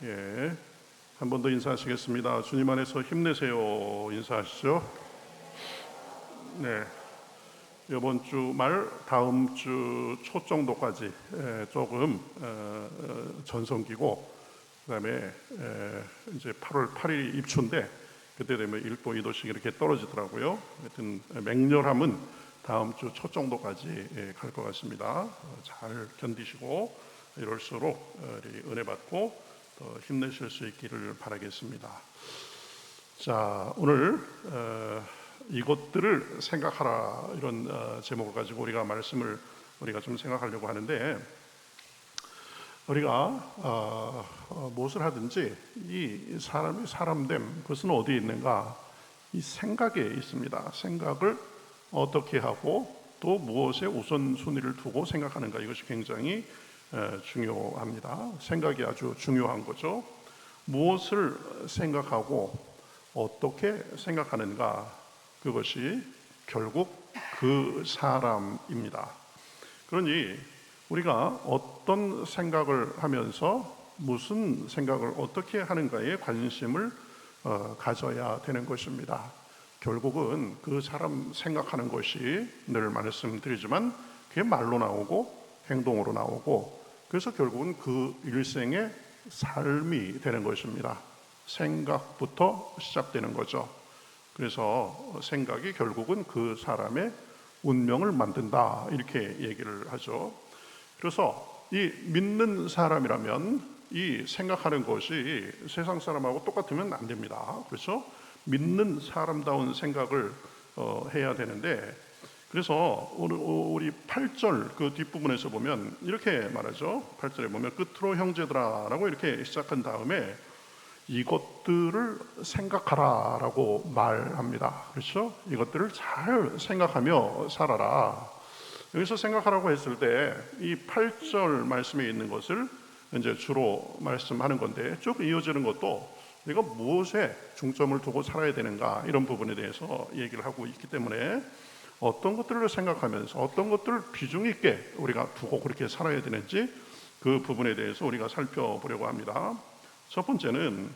예, 한 번 더 인사하시겠습니다. 주님 안에서 힘내세요. 인사하시죠. 네, 이번 주 말 다음 주 초 정도까지 조금 전성기고, 그다음에 이제 8월 8일이 입추인데 그때 되면 1도 2도씩 이렇게 떨어지더라고요. 하여튼 맹렬함은 다음 주 초 정도까지 갈 것 같습니다. 잘 견디시고 이럴수록 우리 은혜 받고 더 힘내실 수 있기를 바라겠습니다. 자, 오늘 이것들을 생각하라, 이런 제목을 가지고 우리가 좀 생각하려고 하는데, 우리가 무엇을 하든지 이 사람이 사람됨, 그것은 어디에 있는가? 이 생각에 있습니다. 생각을 어떻게 하고 또 무엇에 우선순위를 두고 생각하는가, 이것이 굉장히 중요합니다. 생각이 아주 중요한 거죠. 무엇을 생각하고 어떻게 생각하는가, 그것이 결국 그 사람입니다. 그러니 우리가 어떤 생각을 하면서 무슨 생각을 어떻게 하는가에 관심을 가져야 되는 것입니다. 결국은 그 사람 생각하는 것이, 늘 말씀드리지만 그게 말로 나오고 행동으로 나오고, 그래서 결국은 그 일생의 삶이 되는 것입니다. 생각부터 시작되는 거죠. 그래서 생각이 결국은 그 사람의 운명을 만든다, 이렇게 얘기를 하죠. 그래서 이 믿는 사람이라면 이 생각하는 것이 세상 사람하고 똑같으면 안 됩니다. 그렇죠? 믿는 사람다운 생각을 해야 되는데, 그래서 우리 8절 그 뒷부분에서 보면 이렇게 말하죠. 8절에 보면 끝으로 형제들아 라고 이렇게 시작한 다음에 이것들을 생각하라 라고 말합니다. 그렇죠? 이것들을 잘 생각하며 살아라. 여기서 생각하라고 했을 때 이 8절 말씀에 있는 것을 이제 주로 말씀하는 건데, 쭉 이어지는 것도 내가 무엇에 중점을 두고 살아야 되는가, 이런 부분에 대해서 얘기를 하고 있기 때문에 어떤 것들을 생각하면서 어떤 것들을 비중 있게 우리가 두고 그렇게 살아야 되는지, 그 부분에 대해서 우리가 살펴보려고 합니다. 첫 번째는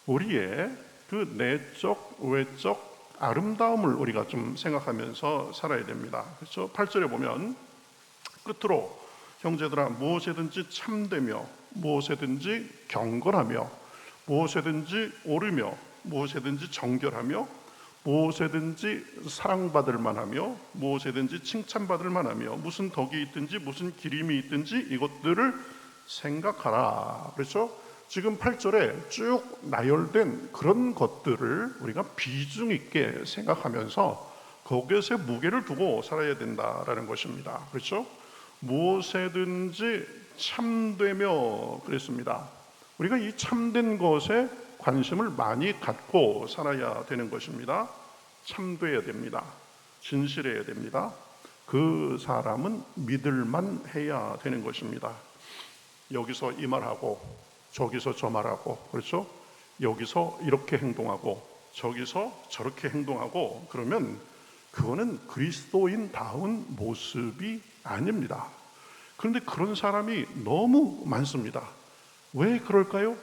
우리의 그 내적 외적 아름다움을 우리가 좀 생각하면서 살아야 됩니다. 그렇죠? 8절에 보면 끝으로 형제들아 무엇이든지 참되며 무엇이든지 경건하며 무엇이든지 옳으며 무엇이든지 정결하며 무엇이든지 사랑받을 만하며 무엇이든지 칭찬받을 만하며 무슨 덕이 있든지 무슨 기림이 있든지 이것들을 생각하라. 그렇죠? 지금 8절에 쭉 나열된 그런 것들을 우리가 비중 있게 생각하면서 거기에서 무게를 두고 살아야 된다라는 것입니다. 그렇죠? 무엇이든지 참되며 그랬습니다. 우리가 이 참된 것에 관심을 많이 갖고 살아야 되는 것입니다. 참돼야 됩니다. 진실해야 됩니다. 그 사람은 믿을만 해야 되는 것입니다. 여기서 이 말하고 저기서 저 말하고, 그렇죠? 여기서 이렇게 행동하고 저기서 저렇게 행동하고, 그러면 그거는 그리스도인다운 모습이 아닙니다. 그런데 그런 사람이 너무 많습니다. 왜 그럴까요?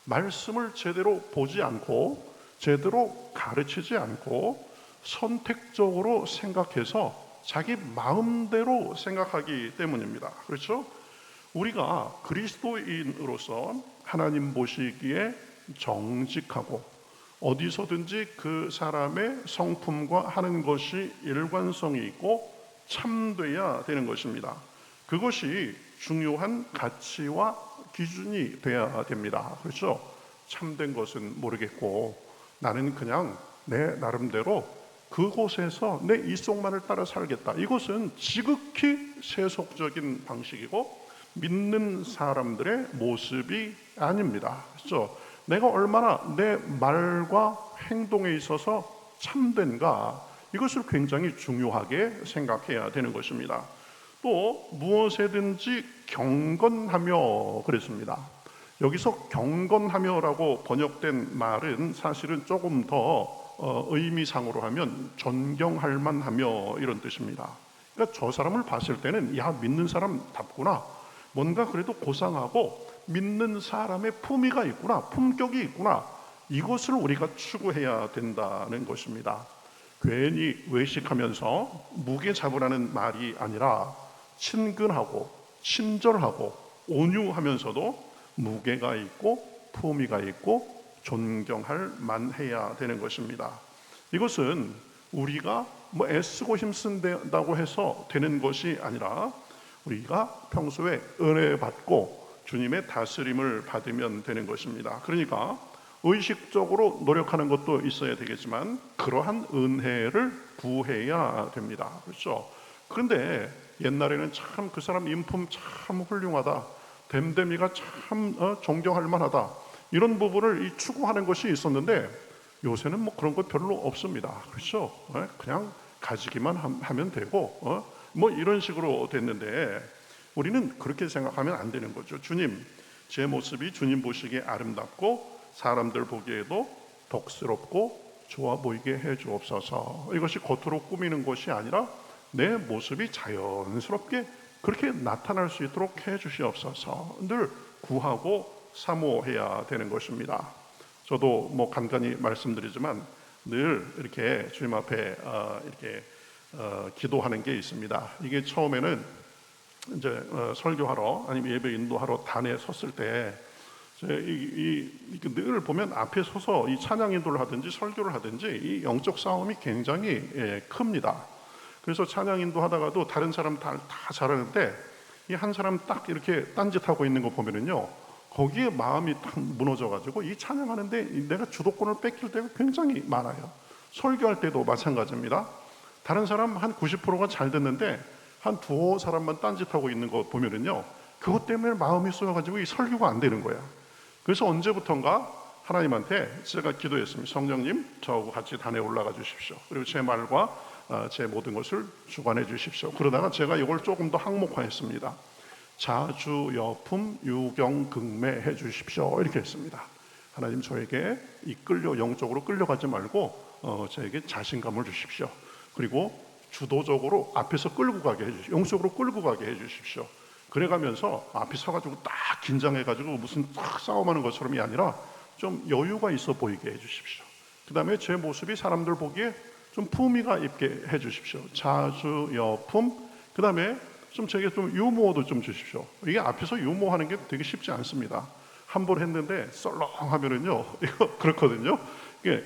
말씀을 제대로 보지 않고 제대로 가르치지 않고 선택적으로 생각해서 자기 마음대로 생각하기 때문입니다. 그렇죠? 우리가 그리스도인으로서 하나님 보시기에 정직하고 어디서든지 그 사람의 성품과 하는 것이 일관성이 있고 참돼야 되는 것입니다. 그것이 중요한 가치와 기준이 돼야 됩니다. 그렇죠? 참된 것은 모르겠고 나는 그냥 내 나름대로 그곳에서 내 이속만을 따라 살겠다. 이것은 지극히 세속적인 방식이고 믿는 사람들의 모습이 아닙니다. 그렇죠? 내가 얼마나 내 말과 행동에 있어서 참된가, 이것을 굉장히 중요하게 생각해야 되는 것입니다. 또 무엇에든지 경건하며 그랬습니다. 여기서 경건하며라고 번역된 말은 사실은 조금 더 의미상으로 하면 존경할 만하며, 이런 뜻입니다. 그러니까 저 사람을 봤을 때는 야, 믿는 사람답구나, 뭔가 그래도 고상하고 믿는 사람의 품위가 있구나, 품격이 있구나, 이것을 우리가 추구해야 된다는 것입니다. 괜히 외식하면서 무게 잡으라는 말이 아니라 친근하고 친절하고 온유하면서도 무게가 있고 품위가 있고 존경할 만해야 되는 것입니다. 이것은 우리가 애쓰고 힘쓴다고 해서 되는 것이 아니라 우리가 평소에 은혜 받고 주님의 다스림을 받으면 되는 것입니다. 그러니까 의식적으로 노력하는 것도 있어야 되겠지만 그러한 은혜를 구해야 됩니다. 그렇죠? 그런데 옛날에는 참 그 사람 인품 참 훌륭하다, 됨됨이가 참 존경할 만하다, 이런 부분을 추구하는 것이 있었는데 요새는 뭐 그런 것 별로 없습니다. 그렇죠? 그냥 가지기만 하면 되고 뭐 이런 식으로 됐는데 우리는 그렇게 생각하면 안 되는 거죠. 주님, 제 모습이 주님 보시기에 아름답고 사람들 보기에도 덕스럽고 좋아 보이게 해 주옵소서. 이것이 겉으로 꾸미는 것이 아니라 내 모습이 자연스럽게 그렇게 나타날 수 있도록 해 주시옵소서. 늘 구하고 사모해야 되는 것입니다. 저도 뭐 간간히 말씀드리지만 늘 이렇게 주님 앞에 이렇게 기도하는 게 있습니다. 이게 처음에는 이제 설교하러 아니면 예배 인도하러 단에 섰을 때 늘 보면 앞에 서서 이 찬양 인도를 하든지 설교를 하든지 이 영적 싸움이 굉장히 큽니다. 그래서 찬양 인도하다가도 다른 사람 다 잘하는데 이 한 사람 딱 이렇게 딴짓하고 있는 거 보면은요, 거기에 마음이 딱 무너져가지고 이 찬양하는데 내가 주도권을 뺏길 때가 굉장히 많아요. 설교할 때도 마찬가지입니다. 다른 사람 한 90%가 잘 됐는데 한 두어 사람만 딴짓하고 있는 거 보면은요, 그것 때문에 마음이 쏘여가지고 이 설교가 안 되는 거야. 그래서 언제부턴가 하나님한테 제가 기도했습니다. 성령님, 저하고 같이 단에 올라가 주십시오. 그리고 제 말과 제 모든 것을 주관해 주십시오. 그러다가 제가 이걸 조금 더 항목화했습니다. 자주여품 유경긍매해 주십시오. 이렇게 했습니다. 하나님, 저에게 영적으로 끌려가지 말고 저에게 자신감을 주십시오. 그리고 주도적으로 앞에서 끌고 가게 해주십시오. 영적으로 끌고 가게 해주십시오. 그래가면서 앞에 서가지고 딱 긴장해가지고 무슨 딱 싸움하는 것처럼이 아니라 좀 여유가 있어 보이게 해주십시오. 그 다음에 제 모습이 사람들 보기에 좀 품위가 있게 해주십시오. 자주여품. 그 다음에 좀 제게 좀 유머도 좀 주십시오. 이게 앞에서 유머하는 게 되게 쉽지 않습니다. 한 번 했는데 썰렁하면은요, 이거 그렇거든요.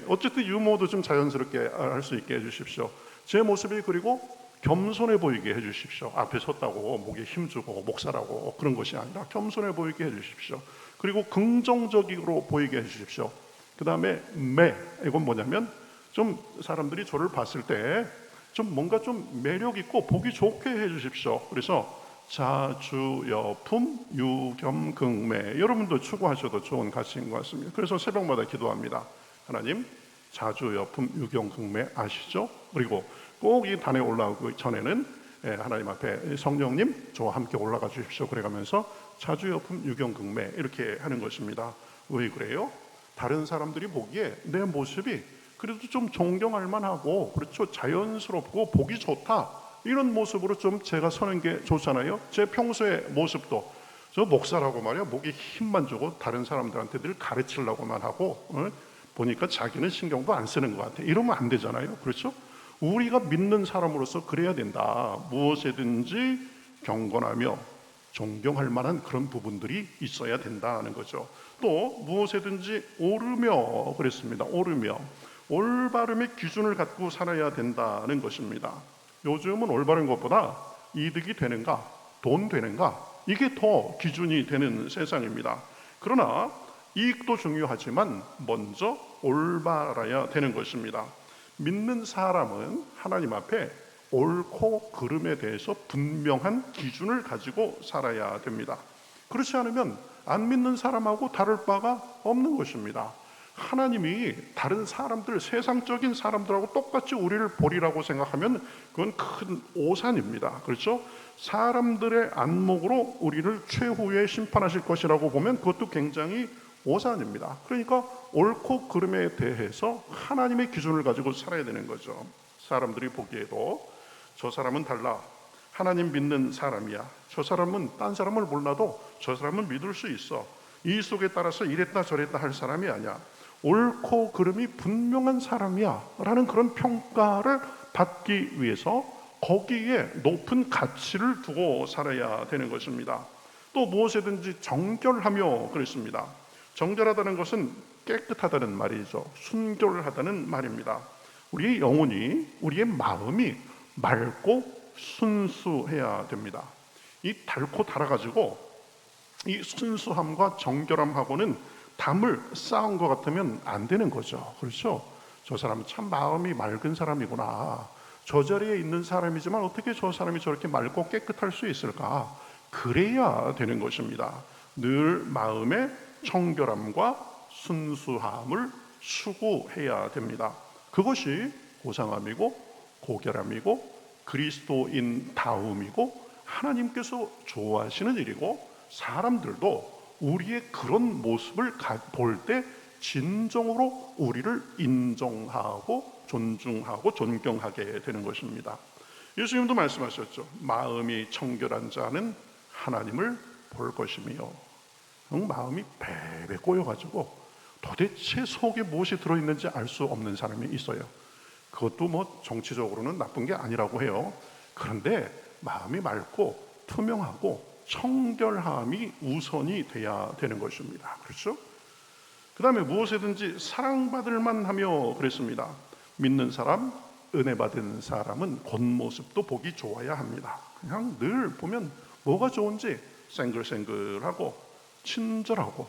어쨌든 유머도 좀 자연스럽게 할 수 있게 해주십시오. 제 모습이 그리고 겸손해 보이게 해주십시오. 앞에 섰다고 목에 힘주고 목사라고 그런 것이 아니라 겸손해 보이게 해주십시오. 그리고 긍정적으로 보이게 해주십시오. 그 다음에 이건 뭐냐면 좀 사람들이 저를 봤을 때 좀 뭔가 좀 매력 있고 보기 좋게 해주십시오. 그래서 자주여품 유겸긍매, 여러분도 추구하셔도 좋은 가치인 것 같습니다. 그래서 새벽마다 기도합니다. 하나님, 자주여품 유겸긍매 아시죠? 그리고 꼭 이 단에 올라오기 전에는 하나님 앞에 성령님, 저와 함께 올라가 주십시오. 그래가면서 자주여품 유겸긍매 이렇게 하는 것입니다. 왜 그래요? 다른 사람들이 보기에 내 모습이 그래도 좀 존경할 만하고, 그렇죠, 자연스럽고 보기 좋다, 이런 모습으로 좀 제가 서는 게 좋잖아요. 제 평소의 모습도 저 목사라고 말이야, 목에 힘만 주고 다른 사람들한테 늘 가르치려고만 하고 보니까 자기는 신경도 안 쓰는 것 같아. 이러면 안 되잖아요. 그렇죠? 우리가 믿는 사람으로서 그래야 된다. 무엇이든지 경건하며 존경할 만한 그런 부분들이 있어야 된다는 거죠. 또 무엇이든지 오르며 그랬습니다. 오르며 올바름의 기준을 갖고 살아야 된다는 것입니다. 요즘은 올바른 것보다 이득이 되는가, 돈 되는가, 이게 더 기준이 되는 세상입니다. 그러나 이익도 중요하지만 먼저 올바라야 되는 것입니다. 믿는 사람은 하나님 앞에 옳고 그름에 대해서 분명한 기준을 가지고 살아야 됩니다. 그렇지 않으면 안 믿는 사람하고 다를 바가 없는 것입니다. 하나님이 다른 사람들, 세상적인 사람들하고 똑같이 우리를 보리라고 생각하면 그건 큰 오산입니다. 그렇죠? 사람들의 안목으로 우리를 최후에 심판하실 것이라고 보면 그것도 굉장히 오산입니다. 그러니까 옳고 그름에 대해서 하나님의 기준을 가지고 살아야 되는 거죠. 사람들이 보기에도 저 사람은 달라, 하나님 믿는 사람이야, 저 사람은 딴 사람을 몰라도 저 사람은 믿을 수 있어, 이 속에 따라서 이랬다 저랬다 할 사람이 아니야. 옳고 그름이 분명한 사람이야 라는 그런 평가를 받기 위해서 거기에 높은 가치를 두고 살아야 되는 것입니다. 또 무엇이든지 정결하며 그랬습니다. 정결하다는 것은 깨끗하다는 말이죠. 순결하다는 말입니다. 우리의 영혼이, 우리의 마음이 맑고 순수해야 됩니다. 이 닳고 닳아가지고 이 순수함과 정결함하고는 담을 쌓은 것 같으면 안 되는 거죠. 그렇죠? 저 사람은 참 마음이 맑은 사람이구나. 저 자리에 있는 사람이지만 어떻게 저 사람이 저렇게 맑고 깨끗할 수 있을까? 그래야 되는 것입니다. 늘 마음의 청결함과 순수함을 추구해야 됩니다. 그것이 고상함이고 고결함이고 그리스도인다움이고 하나님께서 좋아하시는 일이고, 사람들도 우리의 그런 모습을 볼 때 진정으로 우리를 인정하고 존중하고 존경하게 되는 것입니다. 예수님도 말씀하셨죠. 마음이 청결한 자는 하나님을 볼 것이며. 마음이 베베 꼬여가지고 도대체 속에 무엇이 들어있는지 알 수 없는 사람이 있어요. 그것도 뭐 정치적으로는 나쁜 게 아니라고 해요. 그런데 마음이 맑고 투명하고 청결함이 우선이 돼야 되는 것입니다. 그렇죠? 그 다음에 무엇이든지 사랑받을 만하며 그랬습니다. 믿는 사람, 은혜 받은 사람은 겉모습도 보기 좋아야 합니다. 그냥 늘 보면 뭐가 좋은지 생글생글하고 친절하고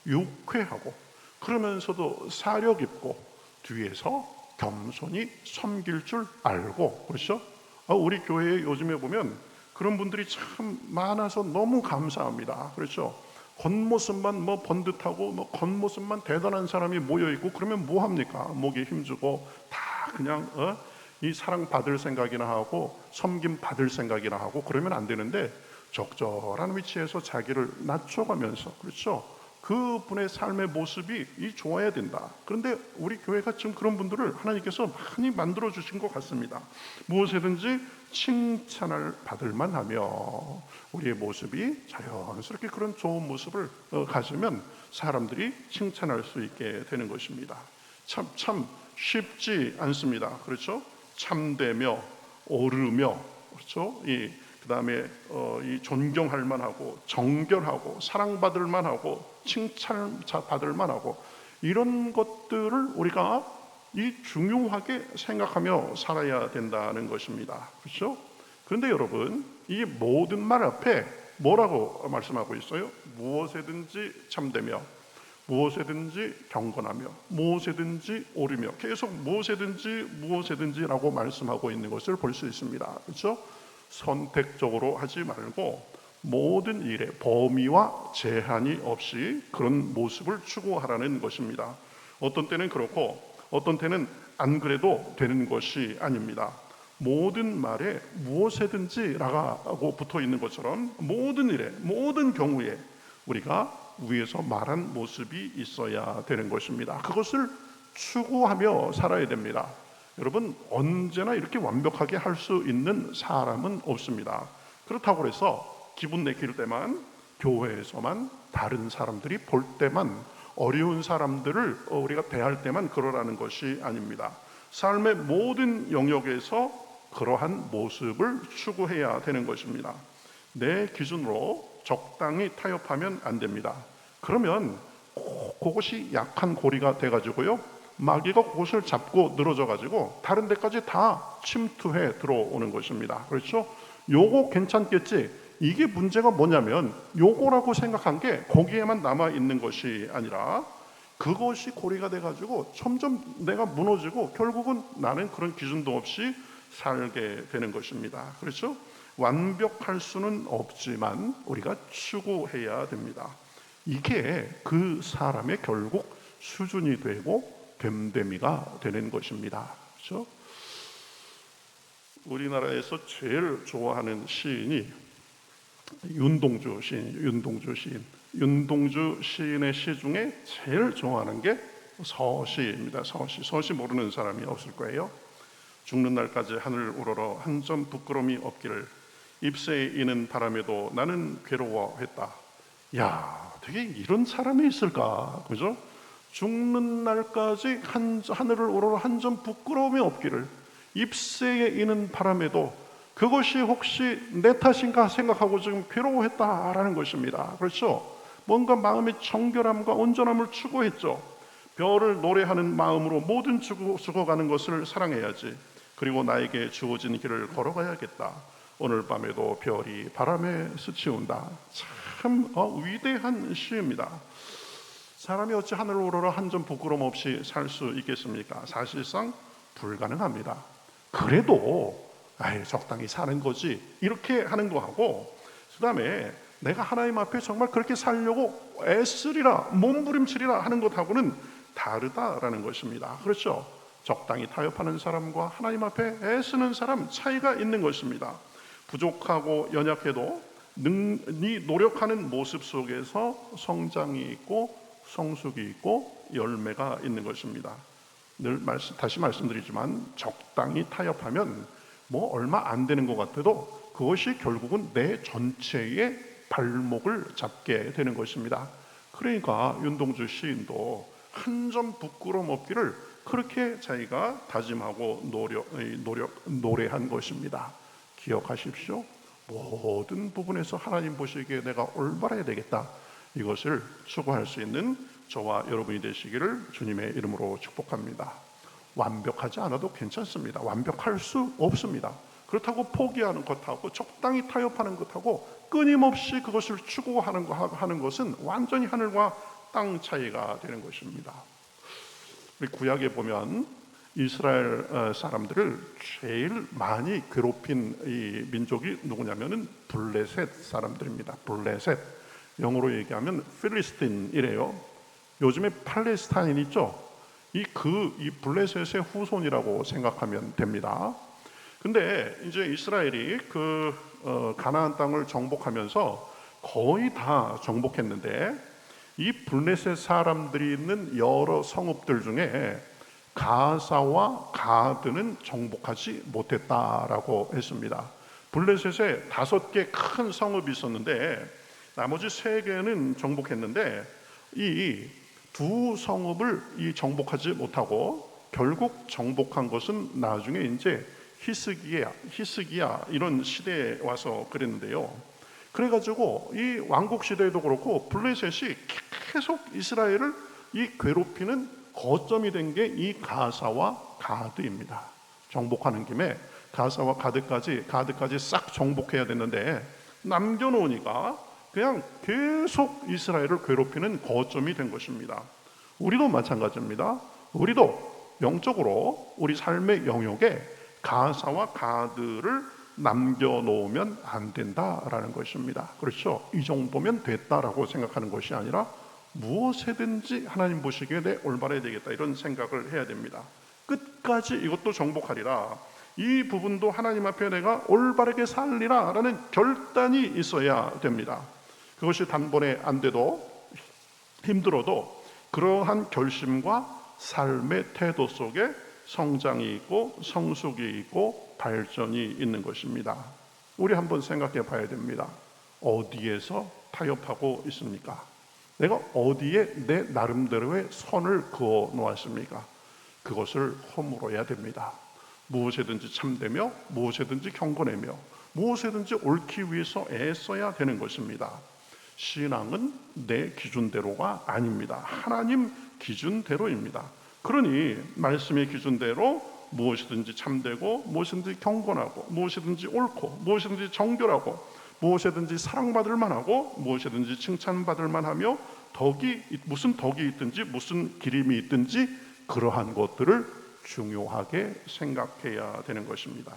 유쾌하고 그러면서도 사려 깊고 뒤에서 겸손히 섬길 줄 알고, 그렇죠? 우리 교회에 요즘에 보면 그런 분들이 참 많아서 너무 감사합니다. 그렇죠? 겉모습만 뭐 번듯하고 뭐 겉모습만 대단한 사람이 모여 있고 그러면 뭐 합니까? 목에 힘주고 다 그냥 이 사랑 받을 생각이나 하고 섬김 받을 생각이나 하고 그러면 안 되는데, 적절한 위치에서 자기를 낮춰가면서, 그렇죠? 그분의 삶의 모습이 좋아야 된다. 그런데 우리 교회가 지금 그런 분들을 하나님께서 많이 만들어 주신 것 같습니다. 무엇이든지 칭찬을 받을 만하며 우리의 모습이 자연스럽게 그런 좋은 모습을 가지면 사람들이 칭찬할 수 있게 되는 것입니다. 참 쉽지 않습니다. 그렇죠? 참되며 오르며, 그렇죠? 그 다음에 이 존경할 만하고 정결하고 사랑받을 만하고 칭찬받을 만하고 이런 것들을 우리가 중요하게 생각하며 살아야 된다는 것입니다. 그렇죠? 그런데 여러분, 이 모든 말 앞에 뭐라고 말씀하고 있어요? 무엇에든지 참되며 무엇에든지 경건하며 무엇에든지 오르며, 계속 무엇에든지라고 말씀하고 있는 것을 볼 수 있습니다. 그렇죠? 선택적으로 하지 말고 모든 일에 범위와 제한이 없이 그런 모습을 추구하라는 것입니다. 어떤 때는 그렇고 어떤 때는 안 그래도 되는 것이 아닙니다. 모든 말에 무엇에든지라고 붙어 있는 것처럼 모든 일에 모든 경우에 우리가 위에서 말한 모습이 있어야 되는 것입니다. 그것을 추구하며 살아야 됩니다. 여러분, 언제나 이렇게 완벽하게 할 수 있는 사람은 없습니다. 그렇다고 해서 기분 내킬 때만, 교회에서만, 다른 사람들이 볼 때만, 어려운 사람들을 우리가 대할 때만 그러라는 것이 아닙니다. 삶의 모든 영역에서 그러한 모습을 추구해야 되는 것입니다. 내 기준으로 적당히 타협하면 안 됩니다. 그러면 그것이 약한 고리가 돼가지고요, 마귀가 그것을 잡고 늘어져 가지고 다른 데까지 다 침투해 들어오는 것입니다. 그렇죠? 요거 괜찮겠지? 이게 문제가 뭐냐면 요거라고 생각한 게 거기에만 남아 있는 것이 아니라 그것이 고리가 돼 가지고 점점 내가 무너지고 결국은 나는 그런 기준도 없이 살게 되는 것입니다. 그렇죠? 완벽할 수는 없지만 우리가 추구해야 됩니다. 이게 그 사람의 결국 수준이 되고 됨됨이가 되는 것입니다. 그렇죠? 우리나라에서 제일 좋아하는 시인이 윤동주 시인. 윤동주 시인의 시 중에 제일 좋아하는 게 서시입니다. 서시 모르는 사람이 없을 거예요. 죽는 날까지 하늘 우러러 한 점 부끄러움이 없기를, 잎새에 이는 바람에도 나는 괴로워했다. 야, 어떻게 이런 사람이 있을까, 그죠? 죽는 날까지 하늘을 우러러 한 점 부끄러움이 없기를, 잎새에 이는 바람에도 그것이 혹시 내 탓인가 생각하고 지금 괴로워했다라는 것입니다. 그렇죠? 뭔가 마음의 정결함과 온전함을 추구했죠. 별을 노래하는 마음으로 모든 죽어가는 것을 사랑해야지. 그리고 나에게 주어진 길을 걸어가야겠다. 오늘 밤에도 별이 바람에 스치운다. 참 위대한 시입니다. 사람이 어찌 하늘을 우러러 한 점 부끄럼 없이 살 수 있겠습니까? 사실상 불가능합니다. 그래도 적당히 사는 거지, 이렇게 하는 거하고, 그 다음에 내가 하나님 앞에 정말 그렇게 살려고 애쓰리라, 몸부림치리라 하는 것하고는 다르다라는 것입니다. 그렇죠? 적당히 타협하는 사람과 하나님 앞에 애쓰는 사람, 차이가 있는 것입니다. 부족하고 연약해도 노력하는 모습 속에서 성장이 있고 성숙이 있고 열매가 있는 것입니다. 다시 말씀드리지만, 적당히 타협하면 얼마 안 되는 것 같아도 그것이 결국은 내 전체의 발목을 잡게 되는 것입니다. 그러니까 윤동주 시인도 한 점 부끄럼 없기를 그렇게 자기가 다짐하고 노래한 것입니다. 기억하십시오. 모든 부분에서 하나님 보시기에 내가 올바라야 되겠다, 이것을 추구할 수 있는 저와 여러분이 되시기를 주님의 이름으로 축복합니다. 완벽하지 않아도 괜찮습니다. 완벽할 수 없습니다. 그렇다고 포기하는 것하고 적당히 타협하는 것하고 끊임없이 그것을 추구하는 것은 완전히 하늘과 땅 차이가 되는 것입니다. 우리 구약에 보면 이스라엘 사람들을 제일 많이 괴롭힌 이 민족이 누구냐면은 블레셋 사람들입니다. 블레셋, 영어로 얘기하면 필리스틴이래요. 요즘에 팔레스타인 있죠? 이 블레셋의 후손이라고 생각하면 됩니다. 근데 이제 이스라엘이 가나안 땅을 정복하면서 거의 다 정복했는데, 이 블레셋 사람들이 있는 여러 성읍들 중에 가사와 가드는 정복하지 못했다라고 했습니다. 블레셋에 5개 큰 성읍이 있었는데 나머지 3개는 정복했는데, 이 2 성읍을 정복하지 못하고 결국 정복한 것은 나중에 이제 히스기야 이런 시대에 와서 그랬는데요. 그래가지고 이 왕국 시대에도 그렇고 블레셋이 계속 이스라엘을 괴롭히는 거점이 된 게 이 가사와 가드입니다. 정복하는 김에 가사와 가드까지 싹 정복해야 됐는데 남겨놓으니까 그냥 계속 이스라엘을 괴롭히는 거점이 된 것입니다. 우리도 마찬가지입니다. 우리도 영적으로 우리 삶의 영역에 가사와 가드를 남겨놓으면 안 된다라는 것입니다. 그렇죠? 이 정도면 됐다라고 생각하는 것이 아니라 무엇이든지 하나님 보시기에 내 올바라야 되겠다, 이런 생각을 해야 됩니다. 끝까지 이것도 정복하리라, 이 부분도 하나님 앞에 내가 올바르게 살리라 라는 결단이 있어야 됩니다. 그것이 단번에 안 돼도 힘들어도 그러한 결심과 삶의 태도 속에 성장이 있고 성숙이 있고 발전이 있는 것입니다. 우리 한번 생각해 봐야 됩니다. 어디에서 타협하고 있습니까? 내가 어디에 내 나름대로의 선을 그어 놓았습니까? 그것을 허물어야 됩니다. 무엇이든지 참되며 무엇이든지 경건하며 무엇이든지 옳기 위해서 애써야 되는 것입니다. 신앙은 내 기준대로가 아닙니다. 하나님 기준대로입니다. 그러니 말씀의 기준대로 무엇이든지 참되고 무엇이든지 경건하고 무엇이든지 옳고 무엇이든지 정결하고 무엇이든지 사랑받을 만하고 무엇이든지 칭찬받을 만하며 무슨 덕이 있든지 무슨 기림이 있든지 그러한 것들을 중요하게 생각해야 되는 것입니다.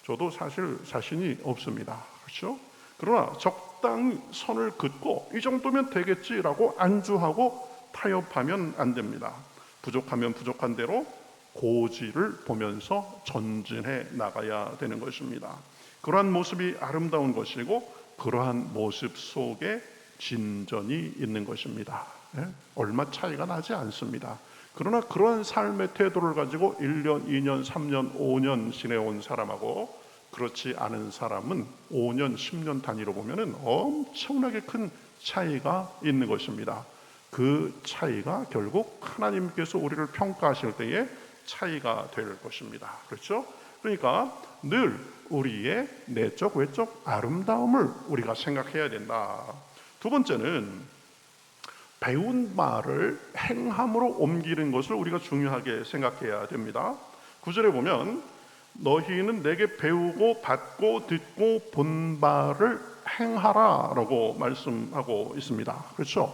저도 사실 자신이 없습니다. 그렇죠? 그러나 적당히 선을 긋고 이 정도면 되겠지라고 안주하고 타협하면 안 됩니다. 부족하면 부족한 대로 고지를 보면서 전진해 나가야 되는 것입니다. 그러한 모습이 아름다운 것이고 그러한 모습 속에 진전이 있는 것입니다. 얼마 차이가 나지 않습니다. 그러나 그러한 삶의 태도를 가지고 1년, 2년, 3년, 5년 지내온 사람하고 그렇지 않은 사람은 5년, 10년 단위로 보면은 엄청나게 큰 차이가 있는 것입니다. 그 차이가 결국 하나님께서 우리를 평가하실 때의 차이가 될 것입니다. 그렇죠? 그러니까 늘 우리의 내적 외적 아름다움을 우리가 생각해야 된다. 두 번째는 배운 말을 행함으로 옮기는 것을 우리가 중요하게 생각해야 됩니다. 9절에 보면 너희는 내게 배우고 받고 듣고 본 바를 행하라 라고 말씀하고 있습니다. 그렇죠?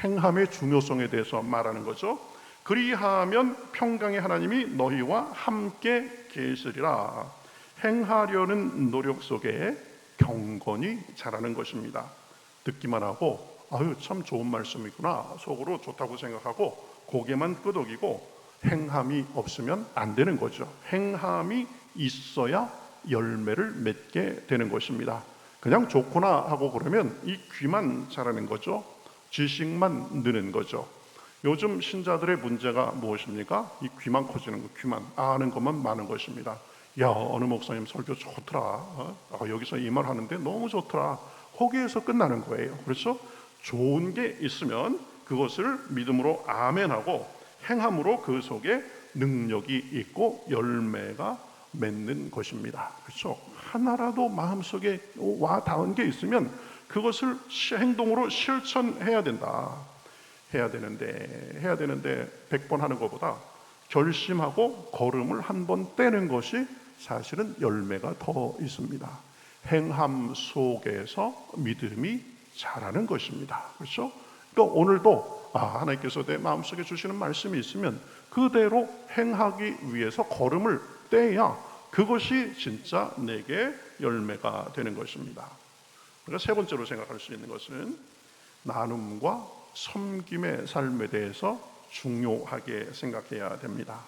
행함의 중요성에 대해서 말하는 거죠. 그리하면 평강의 하나님이 너희와 함께 계시리라. 행하려는 노력 속에 경건이 자라는 것입니다. 듣기만 하고 아유 참 좋은 말씀이구나 속으로 좋다고 생각하고 고개만 끄덕이고 행함이 없으면 안 되는 거죠. 행함이 있어야 열매를 맺게 되는 것입니다. 그냥 좋구나 하고 그러면 이 귀만 자라는 거죠. 지식만 느는 거죠. 요즘 신자들의 문제가 무엇입니까? 이 귀만 커지는 거, 귀만 아는 것만 많은 것입니다. 야 어느 목사님 설교 좋더라. 여기서 이 말 하는데 너무 좋더라. 거기에서 끝나는 거예요. 그렇죠? 좋은 게 있으면 그것을 믿음으로 아멘하고 행함으로 그 속에 능력이 있고 열매가 맺는 것입니다. 그렇죠? 하나라도 마음속에 와 닿은 게 있으면 그것을 행동으로 실천해야 된다. 해야 되는데 100번 하는 것보다 결심하고 걸음을 한 번 떼는 것이 사실은 열매가 더 있습니다. 행함 속에서 믿음이 자라는 것입니다. 그렇죠? 그러니까 오늘도 하나님께서 내 마음속에 주시는 말씀이 있으면 그대로 행하기 위해서 걸음을 떼야 그것이 진짜 내게 열매가 되는 것입니다. 그러니까 세 번째로 생각할 수 있는 것은 나눔과 섬김의 삶에 대해서 중요하게 생각해야 됩니다.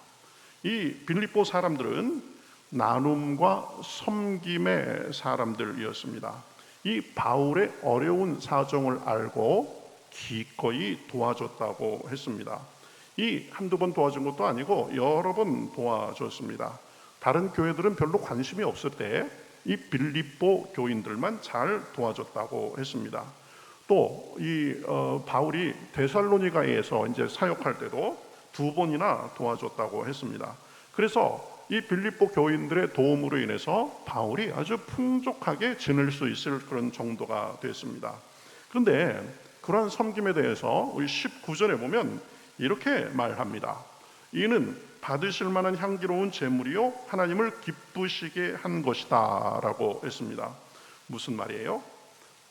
이 빌립보 사람들은 나눔과 섬김의 사람들이었습니다. 이 바울의 어려운 사정을 알고 기꺼이 도와줬다고 했습니다. 이 한두 번 도와준 것도 아니고 여러 번 도와줬습니다. 다른 교회들은 별로 관심이 없을 때 이 빌립보 교인들만 잘 도와줬다고 했습니다. 또 이 바울이 데살로니가에서 이제 사역할 때도 2번이나 도와줬다고 했습니다. 그래서 이 빌립보 교인들의 도움으로 인해서 바울이 아주 풍족하게 지낼 수 있을 그런 정도가 됐습니다. 그런데 그러한 섬김에 대해서 우리 19절에 보면 이렇게 말합니다. 이는 받으실 만한 향기로운 제물이요 하나님을 기쁘시게 한 것이다 라고 했습니다. 무슨 말이에요?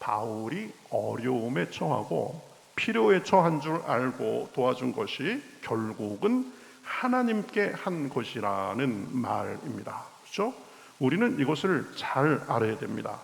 바울이 어려움에 처하고 필요에 처한 줄 알고 도와준 것이 결국은 하나님께 한 것이라는 말입니다. 그렇죠? 우리는 이것을 잘 알아야 됩니다.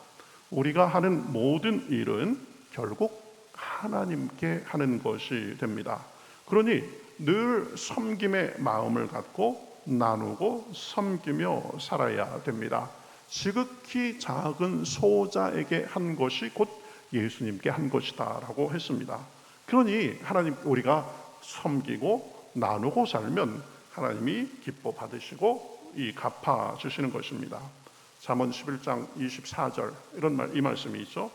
우리가 하는 모든 일은 결국 하나님께 하는 것이 됩니다. 그러니 늘 섬김의 마음을 갖고 나누고 섬기며 살아야 됩니다. 지극히 작은 소자에게 한 것이 곧 예수님께 한 것이다 라고 했습니다. 그러니 하나님 우리가 섬기고 나누고 살면 하나님이 기뻐 받으시고 이 갚아 주시는 것입니다. 잠언 11장 24절 이 말씀이 있죠.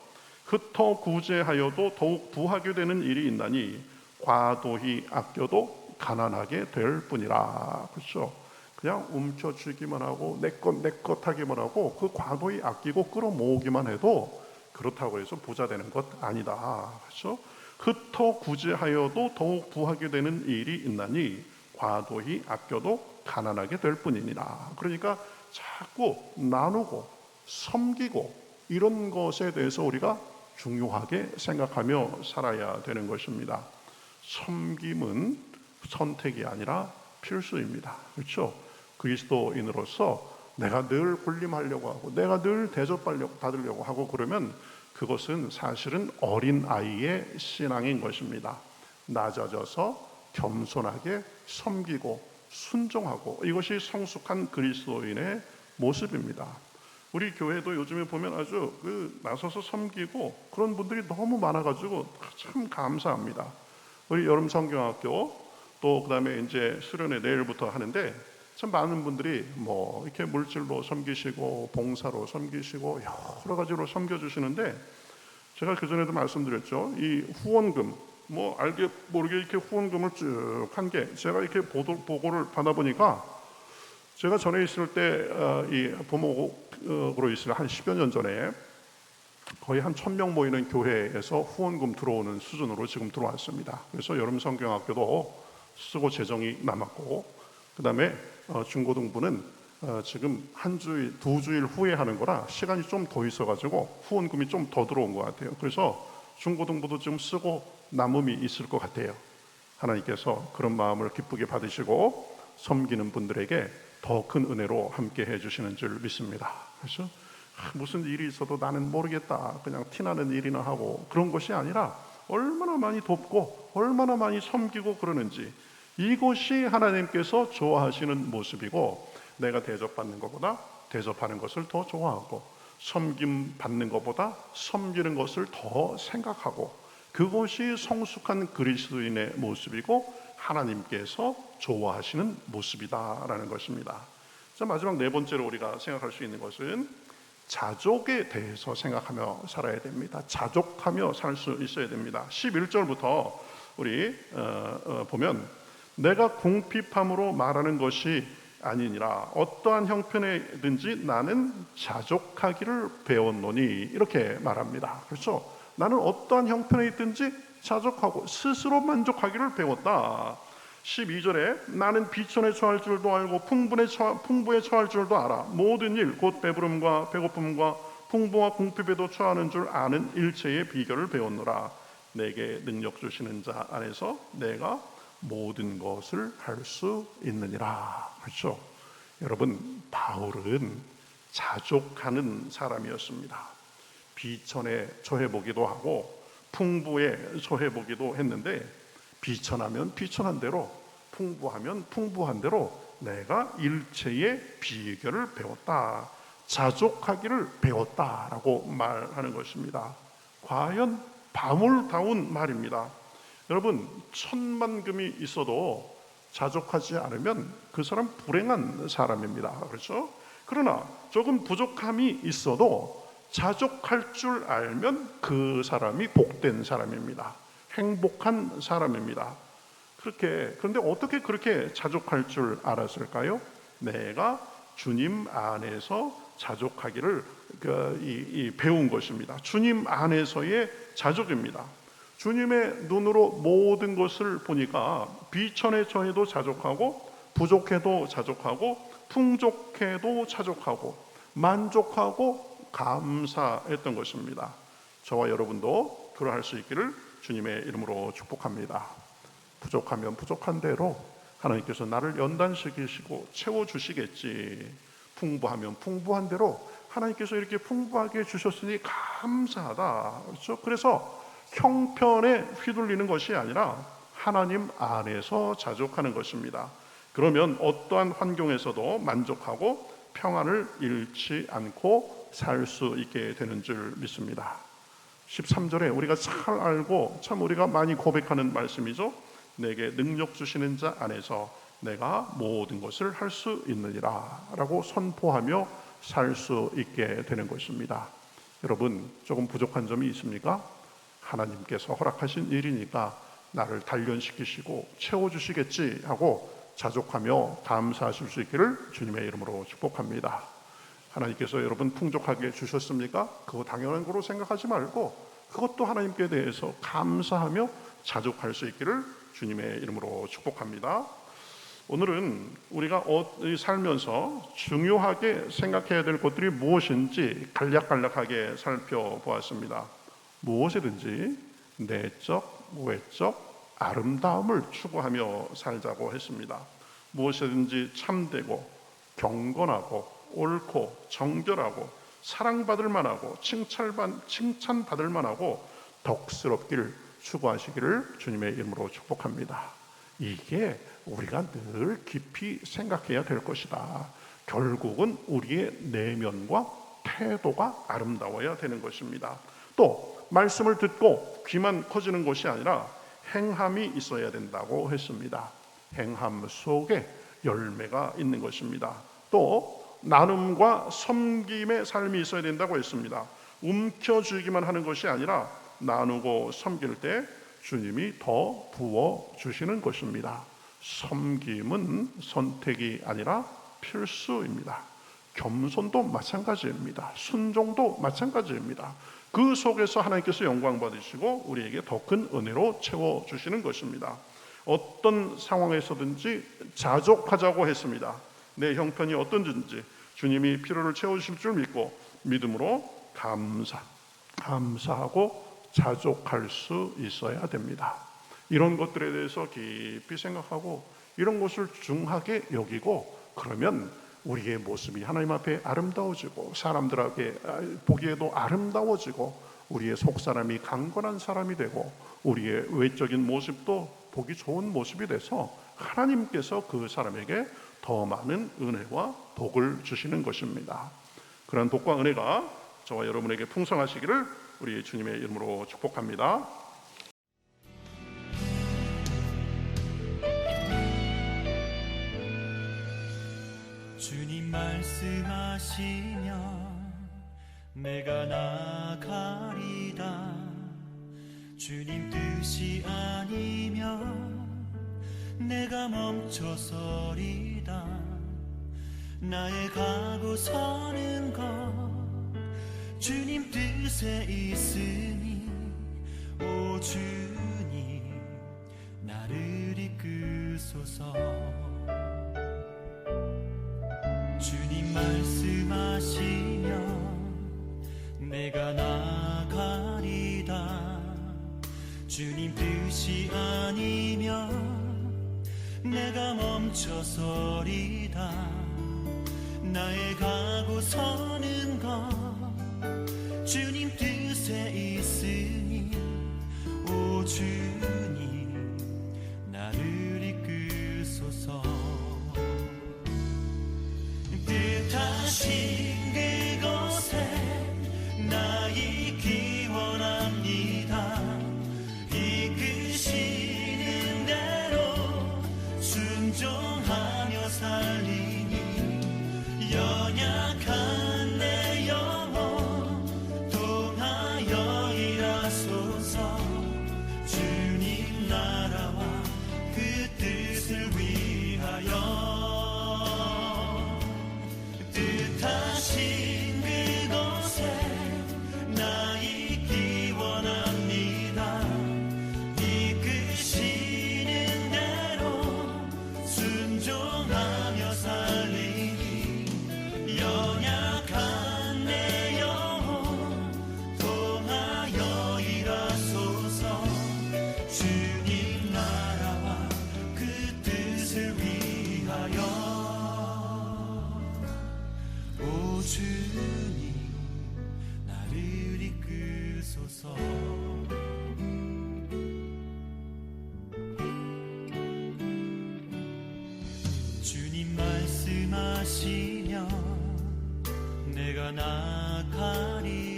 흩어 구제하여도 더욱 부하게 되는 일이 있나니 과도히 아껴도 가난하게 될 뿐이라. 그렇죠? 그냥 움켜쥐기만 하고 내 것 하기만 하고 그 과도히 아끼고 끌어모으기만 해도 그렇다고 해서 부자 되는 것 아니다. 그렇죠? 흩어 구제하여도 더욱 부하게 되는 일이 있나니 과도히 아껴도 가난하게 될 뿐이니라. 그러니까 자꾸 나누고 섬기고 이런 것에 대해서 우리가 중요하게 생각하며 살아야 되는 것입니다. 섬김은 선택이 아니라 필수입니다. 그렇죠? 그리스도인으로서 내가 늘 군림하려고 하고 내가 늘 대접받으려고 하고 그러면 그것은 사실은 어린 아이의 신앙인 것입니다. 낮아져서 겸손하게 섬기고 순종하고 이것이 성숙한 그리스도인의 모습입니다. 우리 교회도 요즘에 보면 아주 나서서 섬기고 그런 분들이 너무 많아가지고 참 감사합니다. 우리 여름 성경학교 또 그다음에 이제 수련회 내일부터 하는데 참 많은 분들이 뭐 이렇게 물질로 섬기시고 봉사로 섬기시고 여러 가지로 섬겨주시는데 제가 그전에도 말씀드렸죠. 이 후원금, 알게 모르게 이렇게 후원금을 쭉 한 게, 제가 이렇게 보고를 받아보니까, 제가 전에 있을 때 이 부목으로 있을 한 10여 년 전에 거의 한 1,000명 모이는 교회에서 후원금 들어오는 수준으로 지금 들어왔습니다. 그래서 여름 성경학교도 쓰고 재정이 남았고, 그 다음에 중고등부는 지금 한 주일, 2주일 후에 하는 거라 시간이 좀 더 있어가지고 후원금이 좀 더 들어온 것 같아요. 그래서 중고등부도 지금 쓰고 남음이 있을 것 같아요. 하나님께서 그런 마음을 기쁘게 받으시고 섬기는 분들에게 더 큰 은혜로 함께 해주시는 줄 믿습니다. 그래서 무슨 일이 있어도 나는 모르겠다, 그냥 티나는 일이나 하고, 그런 것이 아니라 얼마나 많이 돕고 얼마나 많이 섬기고 그러는지, 이것이 하나님께서 좋아하시는 모습이고, 내가 대접받는 것보다 대접하는 것을 더 좋아하고, 섬김 받는 것보다 섬기는 것을 더 생각하고, 그것이 성숙한 그리스도인의 모습이고 하나님께서 좋아하시는 모습이다라는 것입니다. 자, 마지막 네 번째로 우리가 생각할 수 있는 것은 자족에 대해서 생각하며 살아야 됩니다. 자족하며 살 수 있어야 됩니다. 11절부터 우리 보면, 내가 궁핍함으로 말하는 것이 아니니라 어떠한 형편에든지 나는 자족하기를 배웠노니, 이렇게 말합니다. 그렇죠? 나는 어떠한 형편에 있든지 자족하고 스스로 만족하기를 배웠다. 12절에 나는 비천에 처할 줄도 알고 풍부에 처할 줄도 알아. 모든 일 곧 배부름과 배고픔과 풍부와 궁핍에도 처하는 줄 아는 일체의 비결을 배웠노라. 내게 능력 주시는 자 안에서 내가 모든 것을 할 수 있느니라. 그렇죠? 여러분, 바울은 자족하는 사람이었습니다. 비천에 처해보기도 하고 풍부에 처해보기도 했는데, 비천하면 비천한 대로, 풍부하면 풍부한 대로 내가 일체의 비결을 배웠다, 자족하기를 배웠다라고 말하는 것입니다. 과연 바울다운 말입니다. 여러분, 1,000만금이 있어도 자족하지 않으면 그 사람 불행한 사람입니다. 그렇죠? 그러나 조금 부족함이 있어도 자족할 줄 알면 그 사람이 복된 사람입니다. 행복한 사람입니다. 그런데 어떻게 그렇게 자족할 줄 알았을까요? 내가 주님 안에서 자족하기를 배운 것입니다. 주님 안에서의 자족입니다. 주님의 눈으로 모든 것을 보니까 비천에 처해도 자족하고, 부족해도 자족하고, 풍족해도 자족하고, 만족하고 감사했던 것입니다. 저와 여러분도 그러할 수 있기를 주님의 이름으로 축복합니다. 부족하면 부족한 대로 하나님께서 나를 연단시키시고 채워주시겠지, 풍부하면 풍부한 대로 하나님께서 이렇게 풍부하게 주셨으니 감사하다. 그렇죠? 그래서 형편에 휘둘리는 것이 아니라 하나님 안에서 자족하는 것입니다. 그러면 어떠한 환경에서도 만족하고 평안을 잃지 않고 살 수 있게 되는 줄 믿습니다. 13절에 우리가 잘 알고 참 우리가 많이 고백하는 말씀이죠. 내게 능력 주시는 자 안에서 내가 모든 것을 할 수 있느니라 라고 선포하며 살 수 있게 되는 것입니다. 여러분, 조금 부족한 점이 있습니까? 하나님께서 허락하신 일이니까 나를 단련시키시고 채워주시겠지 하고 자족하며 감사하실 수 있기를 주님의 이름으로 축복합니다. 하나님께서 여러분 풍족하게 주셨습니까? 그거 당연한 거로 생각하지 말고 그것도 하나님께 대해서 감사하며 자족할 수 있기를 주님의 이름으로 축복합니다. 오늘은 우리가 살면서 중요하게 생각해야 될 것들이 무엇인지 간략간략하게 살펴보았습니다. 무엇이든지 내적, 외적 아름다움을 추구하며 살자고 했습니다. 무엇이든지 참되고 경건하고 옳고 정결하고 사랑받을 만하고 칭찬받을 만하고 덕스럽기를 추구하시기를 주님의 이름으로 축복합니다. 이게 우리가 늘 깊이 생각해야 될 것이다. 결국은 우리의 내면과 태도가 아름다워야 되는 것입니다. 또 말씀을 듣고 귀만 커지는 것이 아니라 행함이 있어야 된다고 했습니다. 행함 속에 열매가 있는 것입니다. 또 나눔과 섬김의 삶이 있어야 된다고 했습니다. 움켜쥐기만 하는 것이 아니라 나누고 섬길 때 주님이 더 부어주시는 것입니다. 섬김은 선택이 아니라 필수입니다. 겸손도 마찬가지입니다. 순종도 마찬가지입니다. 그 속에서 하나님께서 영광 받으시고 우리에게 더 큰 은혜로 채워주시는 것입니다. 어떤 상황에서든지 자족하자고 했습니다. 내 형편이 어떤지 주님이 필요를 채워주실 줄 믿고 믿음으로 감사하고 자족할 수 있어야 됩니다. 이런 것들에 대해서 깊이 생각하고 이런 것을 중하게 여기고 그러면 우리의 모습이 하나님 앞에 아름다워지고 사람들에게 보기에도 아름다워지고 우리의 속사람이 강건한 사람이 되고 우리의 외적인 모습도 보기 좋은 모습이 돼서 하나님께서 그 사람에게 더 많은 은혜와 복을 주시는 것입니다. 그런 복과 은혜가 저와 여러분에게 풍성하시기를 우리 주님의 이름으로 축복합니다. 주님 말씀하시면 내가 나가리다. 주님 뜻이 아니면 내가 멈춰서리다. 나의 가고 서는 것 주님 뜻에 있으니 오 주님 나를 이끄소서. 주님 말씀하시면 내가 나가리다. 주님 뜻이 아니면 내가 멈춰서리다. 나의 가고 서는 것 주님 뜻에 있으니 오 주님 나를 이끄소서. 뜻하신 그곳에 나 있기 원합니다. 이끄시는 대로 순종하며 살리니 연약한 내 영혼 통하여 일하소서. 주님 나라와 그 뜻을 위하여 뜻하신 그곳에 나 있기 원합니다. 이끄시는 대로 순종하며 살리니 연약한 내 영혼 통하여 일하소서. 주님 나라와 그 뜻을 위하여 오 주님 나를 이끄소서. 주님 말씀하시면 내가 나가리